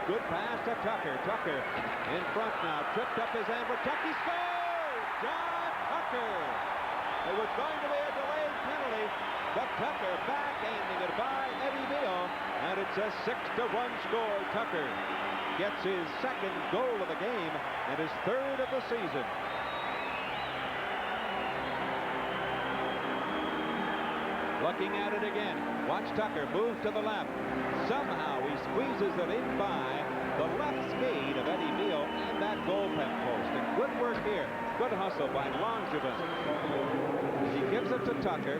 Good pass to Tucker. Tucker in front now. Tripped up his Amberchuck. He scores! John Tucker! It was going to be a delayed penalty, but Tucker backhanding it by Eddie Beal, and it's a 6-1 score. Tucker gets his second goal of the game and his third of the season. Looking at it again. Watch Tucker move to the left. Somehow he squeezes it in by the left skate of Eddie Beal and that goalpost post. And good work here. Good hustle by Langevin. He gives it to Tucker.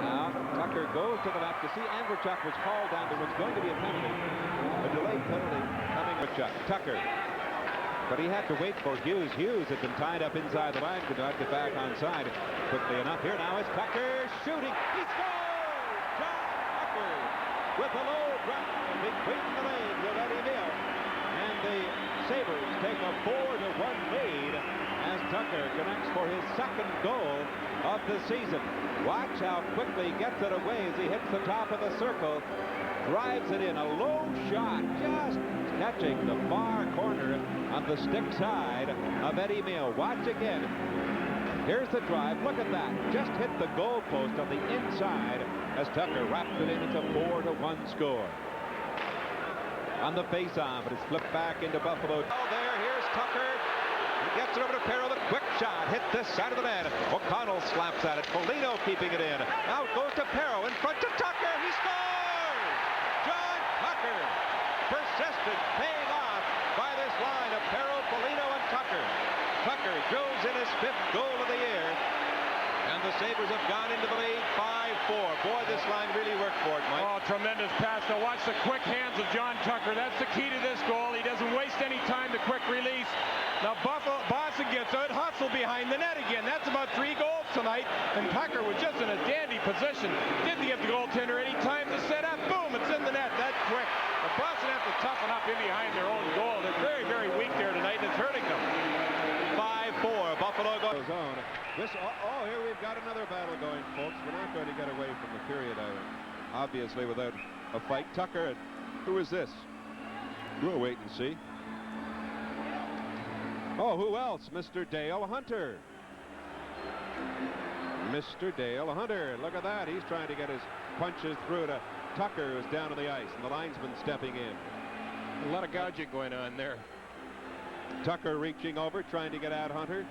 Now Tucker goes to the left. You see Amberchuck was hauled down. There was going to be a penalty. A delayed penalty coming with Tucker. But he had to wait for Hughes. Hughes had been tied up inside the line. Could not get back onside quickly enough. Here now is Tucker shooting. He scores! John Tucker with a low drop between the legs of Eddie Beal. And the Sabres take a 4-1 lead as Tucker connects for his second goal of the season. Watch how quickly he gets it away as he hits the top of the circle. Drives it in. A low shot, just catching the far corner on the stick side of Eddie Beal. Watch again. Here's the drive. Look at that. Just hit the goal post on the inside as Tucker wraps it in. It's a 4-1 score. On the face-off, it is flipped back into Buffalo. Oh, there. Here's Tucker. He gets it over to Perro. The quick shot hit this side of the net. O'Connell slaps at it. Foligno keeping it in. Out goes to Perro. In front to Tucker. He scores! John Tucker. Persistence paying off by this line of Perro, Foligno, and Tucker. Tucker goes in his 5th goal of the year. And the Sabres have gone into the lead 5-4. Boy, this line really worked for it, Mike. Oh, tremendous pass. Now watch the quick hands of John Tucker. That's the key to this goal. He doesn't waste any time, the quick release. Now Boston gets out, hustle behind the net again. That's about 3 goals tonight. And Tucker was just in a dandy position. Didn't give the goaltender any time to set up. Boom, it's in the net that quick. But Boston has to toughen up in behind their own goal. They're very, very weak there tonight, and it's hurting them. 5-4. Buffalo goes on. Oh, here we've got another battle going, folks. We're not going to get away from the period, obviously, without a fight. Tucker, who is this? We'll wait and see. Oh, who else? Mr. Dale Hunter. Mr. Dale Hunter. Look at that. He's trying to get his punches through to Tucker, who's down on the ice, and the linesman stepping in. A lot of gouging going on there. Tucker reaching over, trying to get at Hunter.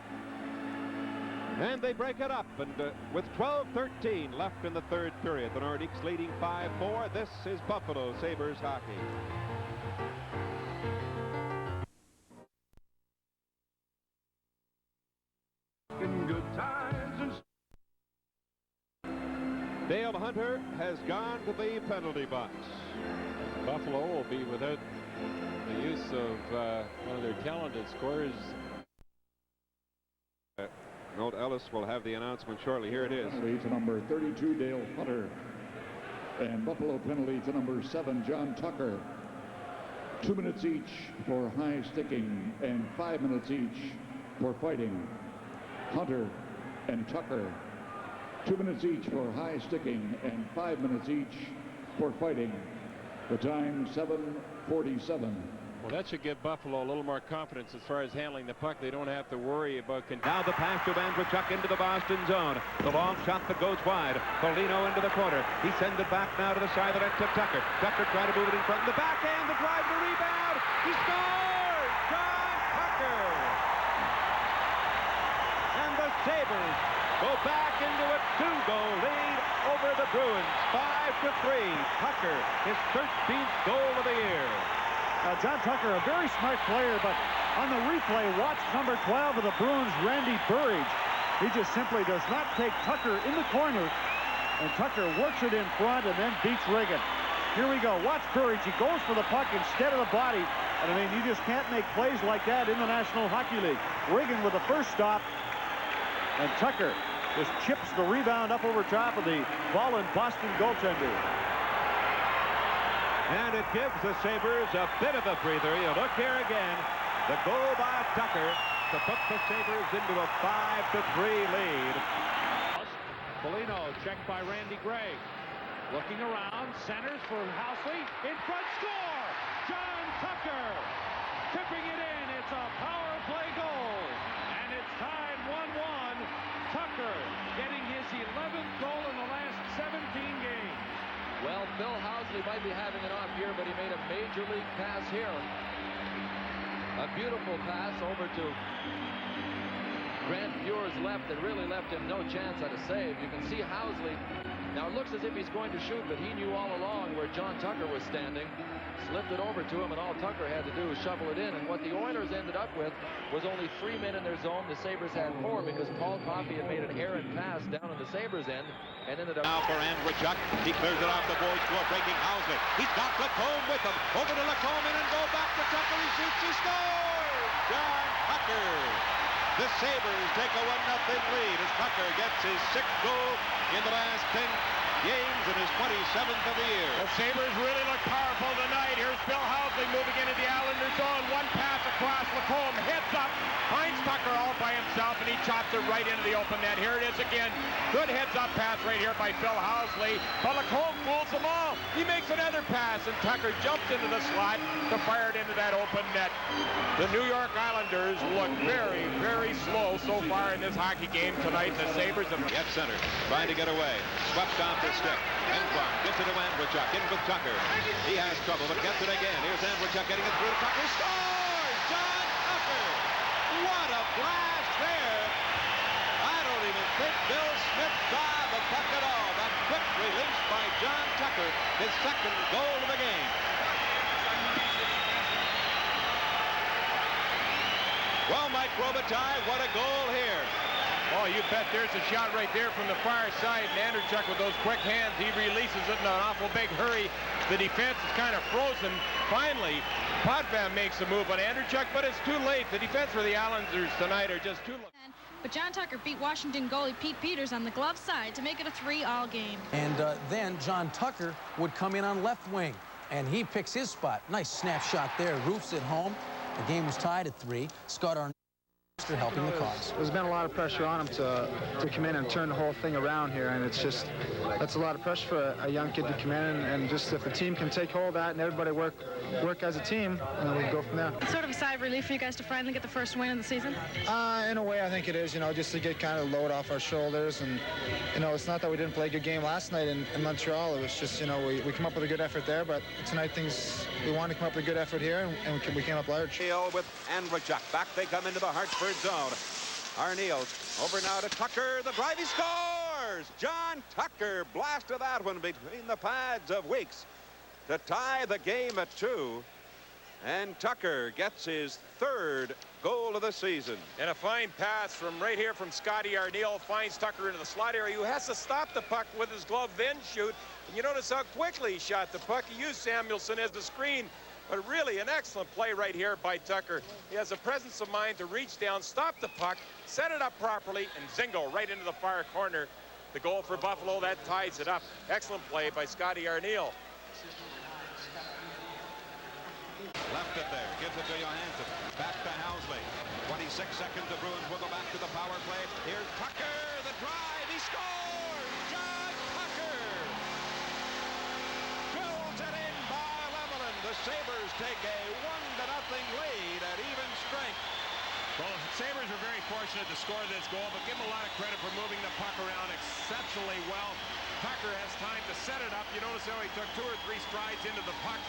And they break it up, and with 12:13 left in the third period, the Nordiques leading 5-4. This is Buffalo Sabres hockey. Good times. Dale Hunter has gone to the penalty box. Buffalo will be without the use of one of their talented scorers. Note Ellis will have the announcement shortly. Here it is. Penalty to number 32, Dale Hunter. And Buffalo penalty to number 7, John Tucker. 2 minutes each for high sticking and 5 minutes each for fighting. Hunter and Tucker. 2 minutes each for high sticking and 5 minutes each for fighting. The time 7:47. Well, that should give Buffalo a little more confidence as far as handling the puck. They don't have to worry about... Now the pass to Andrechuk into the Boston zone. The long shot that goes wide. Foligno into the corner. He sends it back now to the side of the net to Tucker. Tucker trying to move it in front. The backhand, the drive, the rebound. He scores! John Tucker! And the Sabres go back into a 2-goal lead over the Bruins. 5-3. Tucker, his 13th goal of the year. John Tucker, a very smart player, but on the replay, watch number 12 of the Bruins, Randy Burridge. He just simply does not take Tucker in the corner, and Tucker works it in front and then beats Reagan. Here we go. Watch Burridge. He goes for the puck instead of the body, and I mean, you just can't make plays like that in the National Hockey League. Reagan with the first stop, and Tucker just chips the rebound up over top of the fallen Boston goaltender. And it gives the Sabres a bit of a breather. You look here again. The goal by Tucker to put the Sabres into a 5-3 lead. Foligno checked by Randy Gray. Looking around, centers for Housley. In front, score! John Tucker tipping it in. It's a power play goal. And it's tied 1-1. Tucker getting his 11th goal in the last 17 games. Well, Phil Housley might be having an off year, but he made a major league pass here. A beautiful pass over to Grant Fuhr's left that really left him no chance at a save. You can see Housley. Now it looks as if he's going to shoot, but he knew all along where John Tucker was standing. Slipped it over to him, and all Tucker had to do was shovel it in. And what the Oilers ended up with was only 3 men in their zone. The Sabres had 4 because Paul Coffey had made an errant pass down on the Sabres end and ended up... Now for Andrechuk. He clears it off the boards for breaking Housley. He's got Lacombe with him. Over to Lacombe and go back to Tucker. He shoots. He scores! John Tucker. The Sabres take a 1-0 lead as Tucker gets his 6th goal in the last 10 games and his 27th of the year. The Sabres really look powerful tonight. Here's Bill Housley moving into the Islanders zone. One pass across. Lacombe heads up, finds Tucker all by himself, and he chops it right into the open net. Here it is again. Good heads-up pass right here by Bill Housley. But Lacombe fools them all. He makes another pass, and Tucker jumps into the slot to fire it into that open net. The New York Islanders look very, very slow so far in this hockey game tonight. The Sabres have... At center, trying to get away. Swept off the stick. Englund gets it to Andrechuk. In with Tucker. He has trouble, but gets it again. Here's Andrechuk getting it through to Tucker. Scores! John Tucker! What a blast there! I don't even think Bill Smith saw the puck at all. That quick release by John Tucker, his 2nd goal of the game. Well, Mike Robitaille, what a goal here. Oh, you bet. There's a shot right there from the far side. And Andrechuk with those quick hands, he releases it in an awful big hurry. The defense is kind of frozen. Finally, Potvin makes a move on Andrechuk, but it's too late. The defense for the Islanders tonight are just too low. But John Tucker beat Washington goalie Pete Peters on the glove side to make it a 3-all game. And then John Tucker would come in on left wing, and he picks his spot. Nice snapshot there, roofs it home. The game was tied at 3. Scott Arnott helping the cause. There's been a lot of pressure on him to come in and turn the whole thing around here, and it's just, that's a lot of pressure for a young kid to come in, and just if the team can take hold of that and everybody work as a team, and then we can go from there. It's sort of a sigh of relief for you guys to finally get the first win of the season? In a way, I think it is, just to get kind of the load off our shoulders, and, it's not that we didn't play a good game last night in Montreal. It was just, we come up with a good effort there, but tonight we wanted to come up with a good effort here, and we came up large. With Andrechuk. Back they come into the Hartford zone. Arneal over now to Tucker. The drive, he scores! John Tucker blasted that one between the pads of Weeks to tie the game at 2. And Tucker gets his 3rd goal of the season. And a fine pass from right here from Scotty Arneal finds Tucker into the slot area, who has to stop the puck with his glove, then shoot. And you notice how quickly he shot the puck. He used Samuelson as the screen. But really an excellent play right here by Tucker. He has the presence of mind to reach down, stop the puck, set it up properly, and zingo right into the far corner. The goal for Buffalo, that ties it up. Excellent play by Scotty Arneal. Left it there, gives it to Johansson. Back to Housley. 26 seconds, the Bruins will go back to the power play. Here's Tucker, the drive, he scores! John Tucker! Drills it in by Lemelin. The Sabres take a 1-0 lead at even strength. Well, the Sabres are very fortunate to score this goal, but give them a lot of credit for moving the puck around exceptionally well. Tucker has time to set it up. You notice how he took 2 or 3 strides into the puck.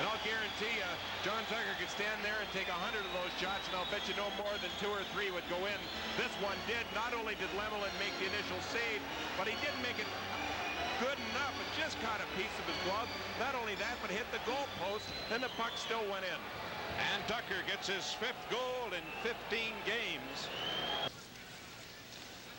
And I'll guarantee you, John Tucker could stand there and take 100 of those shots, and I'll bet you no more than 2 or 3 would go in. This one did. Not only did Lemelin make the initial save, but he didn't make it good enough. It just caught a piece of his glove. Not only that, but hit the goal post, and the puck still went in. And Tucker gets his 5th goal in 15 games.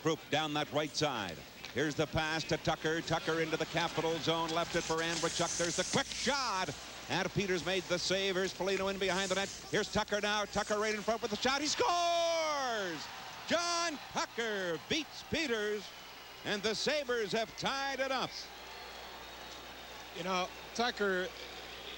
Group down that right side. Here's the pass to Tucker. Tucker into the Capital zone. Left it for Andrechuk. There's the quick shot. And Peters made the save. Here's Foligno in behind the net. Here's Tucker now. Tucker right in front with the shot. He scores! John Tucker beats Peters. And the Sabres have tied it up. Tucker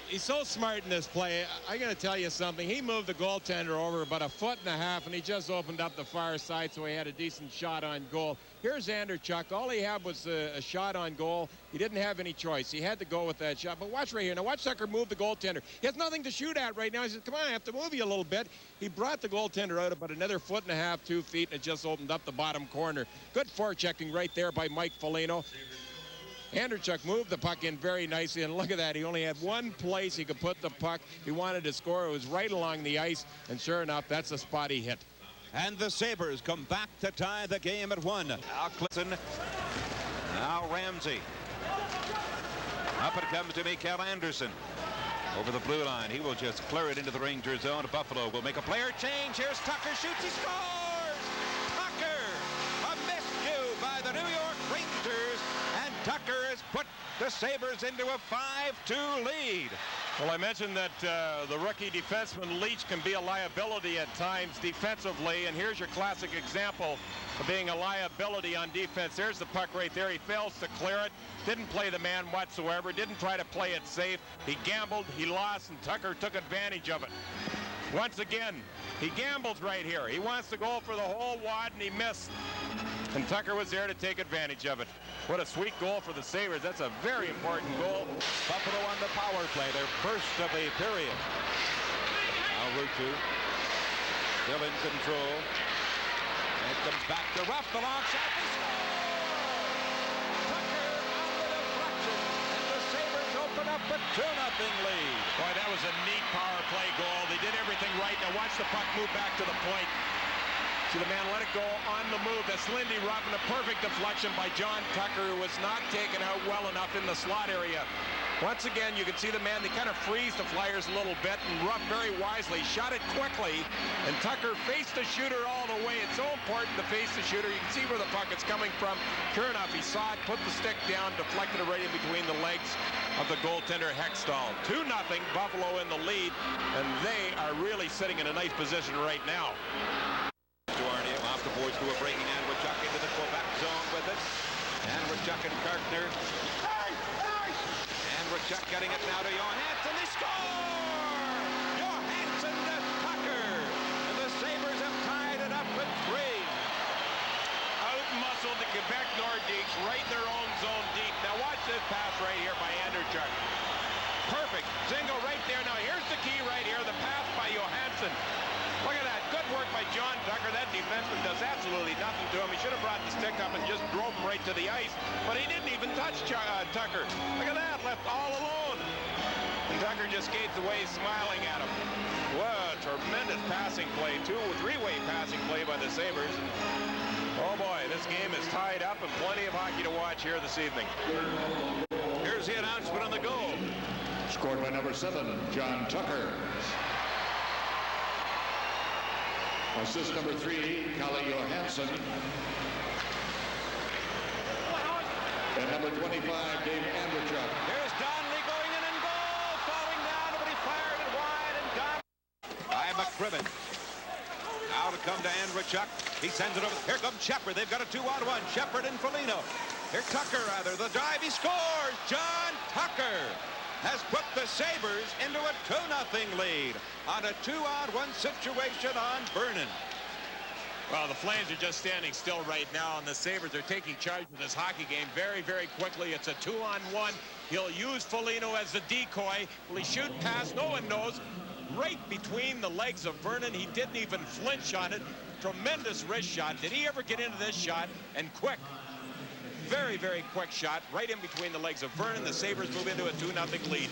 he's so smart in this play. I got to tell you something. He moved the goaltender over about 1.5 feet, and he just opened up the far side, so he had a decent shot on goal. Here's Andreychuk. All he had was a shot on goal. He didn't have any choice. He had to go with that shot. But watch right here. Now watch Tucker move the goaltender. He has nothing to shoot at right now. He says, come on, I have to move you a little bit. He brought the goaltender out about another 1.5 feet, 2 feet, and it just opened up the bottom corner. Good forechecking right there by Mike Foligno. Andreychuk moved the puck in very nicely, and look at that. He only had one place he could put the puck. He wanted to score. It was right along the ice, and sure enough, that's the spot he hit. And the Sabres come back to tie the game at 1. Now Clifton. Now Ramsey. Up it comes to Mikael Anderson. Over the blue line. He will just clear it into the Ranger zone. Buffalo will make a player change. Here's Tucker. Shoots. He scores! Tucker! A miscue by the New York Rangers. And Tucker has put the Sabres into a 5-2 lead. Well, I mentioned that the rookie defenseman Leach can be a liability at times defensively, and here's your classic example of being a liability on defense. There's the puck right there. He fails to clear it, didn't play the man whatsoever, didn't try to play it safe. He gambled, he lost, and Tucker took advantage of it. Once again, he gambles right here. He wants to go for the whole wad, and he missed. And Tucker was there to take advantage of it. What a sweet goal for the Sabres. That's a very important goal. Buffalo on the power play, their first of the period. Now Rutu still in control. And it comes back to Ruff, the long shot. They score! Tucker on the deflection, and the Sabres open up a 2-0 lead. Boy, that was a neat power play goal. They did everything right. Now watch the puck move back to the point. See the man let it go on the move. That's Lindy Ruff, and a perfect deflection by John Tucker, who was not taken out well enough in the slot area. Once again, you can see the man, they kind of freeze the Flyers a little bit, and Ruff very wisely shot it quickly, and Tucker faced the shooter all the way. It's so important to face the shooter. You can see where the puck is coming from. Sure enough, he saw it, put the stick down, deflected it right in between the legs of the goaltender Hextall. 2-0, Buffalo in the lead, and they are really sitting in a nice position right now. Off the boards to a breaking Andreychuk into the Quebec zone with it. Andreychuk and Kartner. Andreychuk getting it now to Johansson. They score! Johansson to Tucker. And the Sabres have tied it up at 3. Out-muscled the Quebec Nordiques right in their own zone deep. Now watch this pass right here by Andreychuk. Perfect. Zingo right there. Now here's the key right here. The pass by Johansson. Look at that. Good work by John Tucker. That defenseman does absolutely nothing to him. He should have brought the stick up and just drove him right to the ice. But he didn't even touch Tucker. Look at that. Left all alone. And Tucker just skates away smiling at him. What a tremendous passing play. Three-way passing play by the Sabres. And, oh, boy, this game is tied up and plenty of hockey to watch here this evening. Here's the announcement on the goal. Scored by number 7, John Tucker. Assist number 3, Kalle Johansson. And number 25, Dave Andreychuk. Here's Donnelly going in and goal. Falling down, but he fired it wide, and Donnelly by McCrimmon. Now to come to Andreychuk. He sends it over. Here comes Shepard. They've got a 2-on-1. Shepard and Foligno. Here Tucker, rather. The drive, he scores. John Tucker has put the Sabres into a 2-0 lead on a 2-on-1 situation on Vernon. Well, the Flames are just standing still right now, and the Sabres are taking charge of this hockey game very, very quickly. It's a 2-on-1. He'll use Foligno as the decoy. Will he shoot past? No one knows. Right between the legs of Vernon. He didn't even flinch on it. Tremendous wrist shot. Did he ever get into this shot? And quick. Very, very quick shot right in between the legs of Vernon. The Sabres move into a 2-0 lead.